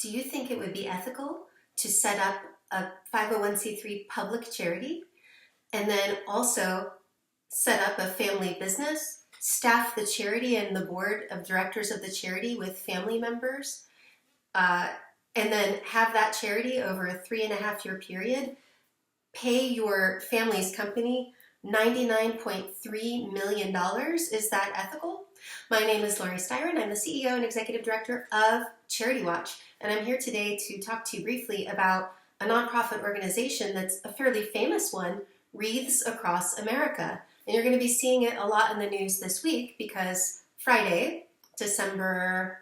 Do you think it would be ethical to set up a 501c3 public charity and then also set up a family business, staff the charity and the board of directors of the charity with family members, and then have that charity over a 3.5-year period pay your family's company $99.3 million? Is that ethical? My name is Laurie Styron. I'm the CEO and Executive Director of CharityWatch, and I'm here today to talk to you briefly about a nonprofit organization that's a fairly famous one, Wreaths Across America. And you're going to be seeing it a lot in the news this week because Friday, December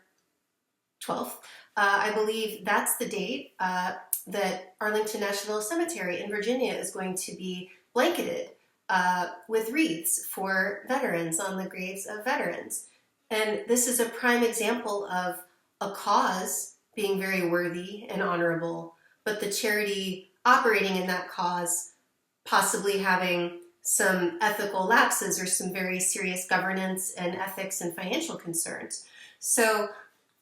12th, I believe that's the date that Arlington National Cemetery in Virginia is going to be blanketed with wreaths for veterans on the graves of veterans. And this is a prime example of a cause being very worthy and honorable, but the charity operating in that cause possibly having some ethical lapses or some very serious governance and ethics and financial concerns. So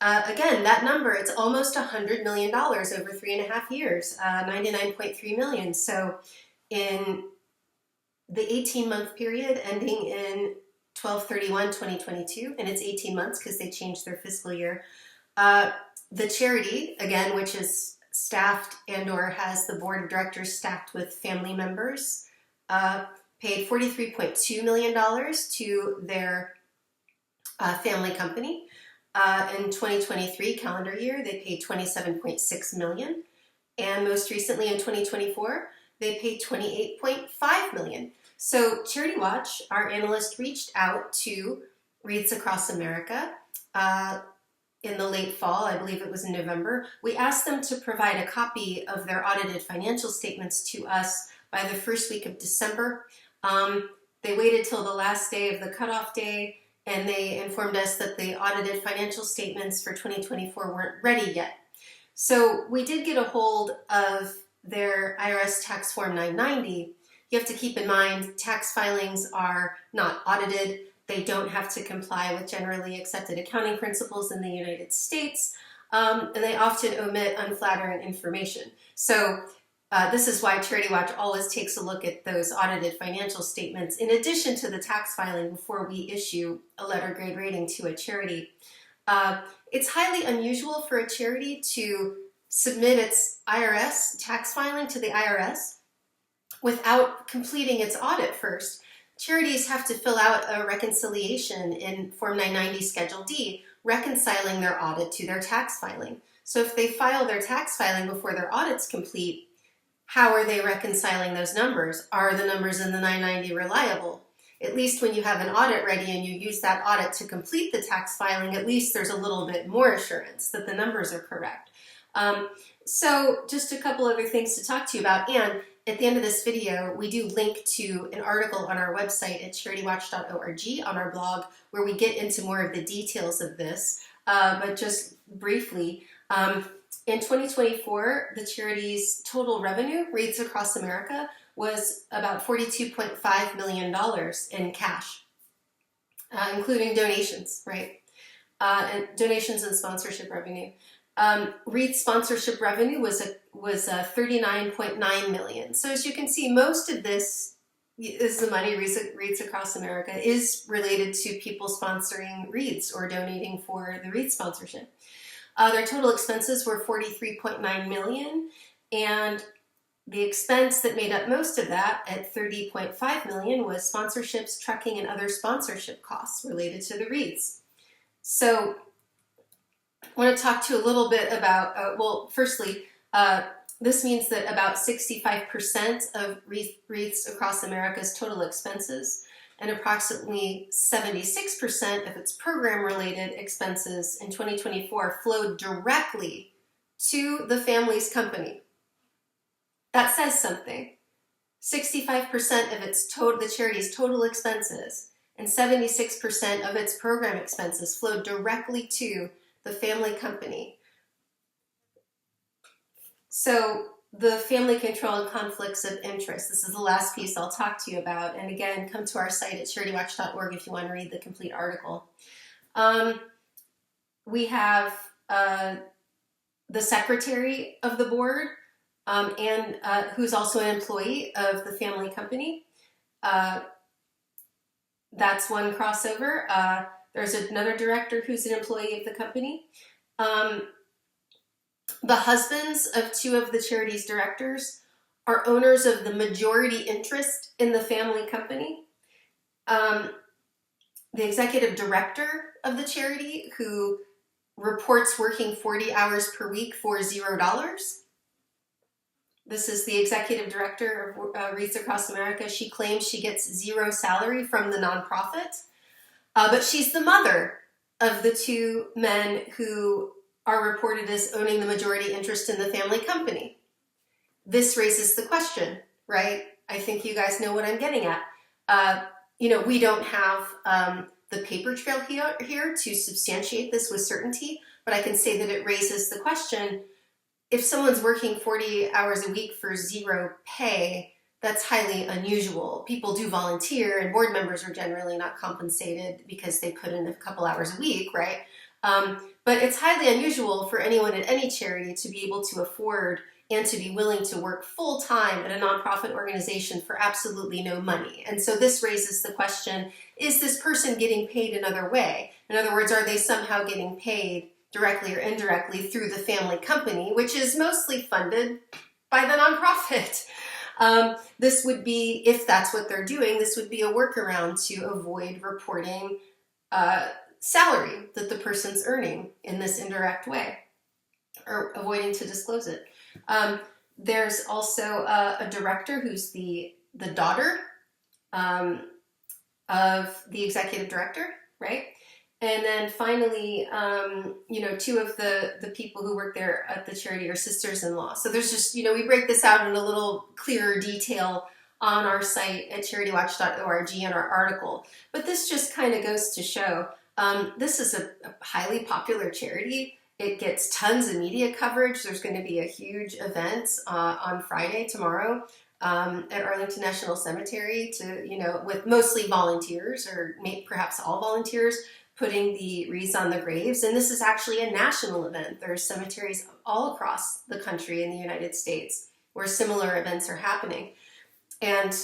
again, that number, it's almost $100 million over 3.5 years, 99.3 million. So in the 18-month period ending in 12/31/2022, and it's 18 months because they changed their fiscal year, the charity, again, which is staffed and or has the board of directors stacked with family members, paid $43.2 million to their family company. In 2023 calendar year, they paid $27.6 million. And most recently in 2024, they paid $28.5 million. So CharityWatch, our analyst, reached out to Wreaths Across America in the late fall. I believe it was in November. We asked them to provide a copy of their audited financial statements to us by the first week of December. They waited till the last day of the cutoff day, and they informed us that the audited financial statements for 2024 weren't ready yet. So we did get a hold of their IRS Tax Form 990. You have to keep in mind, tax filings are not audited. They don't have to comply with generally accepted accounting principles in the United States, and they often omit unflattering information. So this is why CharityWatch always takes a look at those audited financial statements in addition to the tax filing before we issue a letter grade rating to a charity. It's highly unusual for a charity to submit its IRS tax filing to the IRS without completing its audit first. Charities have to fill out a reconciliation in Form 990 Schedule D, reconciling their audit to their tax filing. So if they file their tax filing before their audit's complete, how are they reconciling those numbers? Are the numbers in the 990 reliable? At least when you have an audit ready and you use that audit to complete the tax filing, at least there's a little bit more assurance that the numbers are correct. So just a couple other things to talk to you about. And at the end of this video, we do link to an article on our website at CharityWatch.org on our blog where we get into more of the details of this. But just briefly, in 2024, the charity's total revenue, Wreaths Across America, was about $42.5 million in cash, including donations, right? And donations and sponsorship revenue. Wreaths sponsorship revenue was $39.9 million. So as you can see, most of this is the money Wreaths Across America is related to people sponsoring wreaths or donating for the wreath sponsorship. Their total expenses were $43.9 million, and the expense that made up most of that at $30.5 million was sponsorships, trucking, and other sponsorship costs related to the wreaths. So I want to talk to you a little bit about, well, firstly, this means that about 65% of Wreaths Across America's total expenses and approximately 76% of its program-related expenses in 2024 flowed directly to the family's company. That says something. 65% of the charity's total expenses and 76% of its program expenses flowed directly to the family company. So the family control and conflicts of interest. This is the last piece I'll talk to you about. And again, come to our site at CharityWatch.org if you want to read the complete article. We have the secretary of the board, and who's also an employee of the family company. That's one crossover. There's another director who's an employee of the company. The husbands of two of the charity's directors are owners of the majority interest in the family company. The executive director of the charity, who reports working 40 hours per week for $0. This is the executive director of Wreaths Across America. She claims she gets zero salary from the nonprofit, but she's the mother of the two men who are reported as owning the majority interest in the family company. This raises the question, right? I think you guys know what I'm getting at. We don't have the paper trail here to substantiate this with certainty, but I can say that it raises the question, if someone's working 40 hours a week for zero pay, that's highly unusual. People do volunteer, and board members are generally not compensated because they put in a couple hours a week, right? But it's highly unusual for anyone at any charity to be able to afford and to be willing to work full-time at a nonprofit organization for absolutely no money. And so this raises the question, is this person getting paid another way? In other words, are they somehow getting paid directly or indirectly through the family company, which is mostly funded by the nonprofit? This would be, if that's what they're doing, this would be a workaround to avoid reporting salary that the person's earning in this indirect way, or avoiding to disclose it. There's also a director who's the daughter of the executive director, right? And then finally, two of the people who work there at the charity are sisters-in-law. So there's just, we break this out in a little clearer detail on our site at CharityWatch.org in our article. But this just kind of goes to show this is a highly popular charity. It gets tons of media coverage. There's going to be a huge event on Friday, tomorrow, at Arlington National Cemetery with mostly volunteers, or perhaps all volunteers, putting the wreaths on the graves. And this is actually a national event. There's cemeteries all across the country in the United States where similar events are happening. And,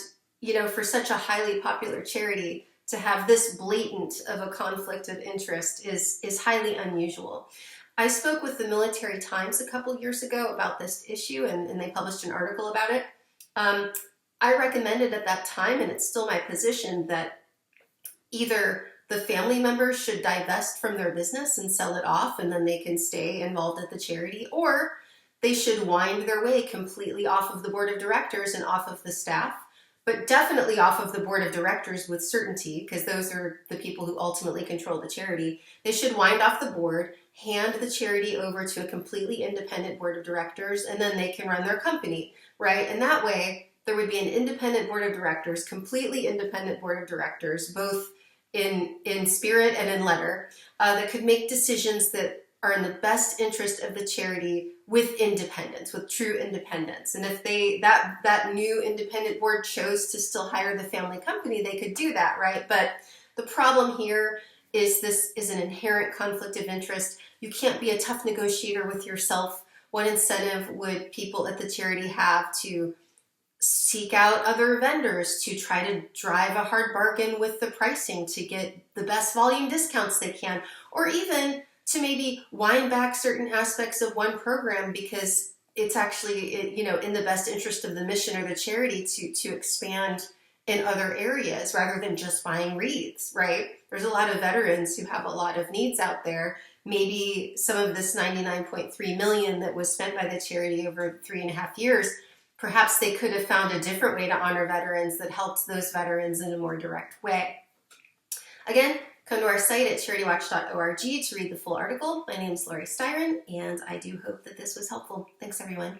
for such a highly popular charity to have this blatant of a conflict of interest is highly unusual. I spoke with the Military Times a couple years ago about this issue, and they published an article about it. I recommended at that time, and it's still my position, that either the family members should divest from their business and sell it off, and then they can stay involved at the charity, or they should wind their way completely off of the board of directors and off of the staff, but definitely off of the board of directors with certainty, because those are the people who ultimately control the charity. They should wind off the board, hand the charity over to a completely independent board of directors, and then they can run their company, right? And that way, there would be an independent board of directors, completely independent board of directors, both in spirit and in letter, that could make decisions that are in the best interest of the charity with independence, with true independence. And if that new independent board chose to still hire the family company, they could do that, right? But the problem here is this is an inherent conflict of interest. You can't be a tough negotiator with yourself. What incentive would people at the charity have to seek out other vendors, to try to drive a hard bargain with the pricing to get the best volume discounts they can, or even to maybe wind back certain aspects of one program because it's actually, in the best interest of the mission or the charity to expand in other areas rather than just buying wreaths, right? There's a lot of veterans who have a lot of needs out there. Maybe some of this $99.3 million that was spent by the charity over 3.5 years, perhaps they could have found a different way to honor veterans that helped those veterans in a more direct way. Again, come to our site at CharityWatch.org to read the full article. My name is Laurie Styron, and I do hope that this was helpful. Thanks, everyone.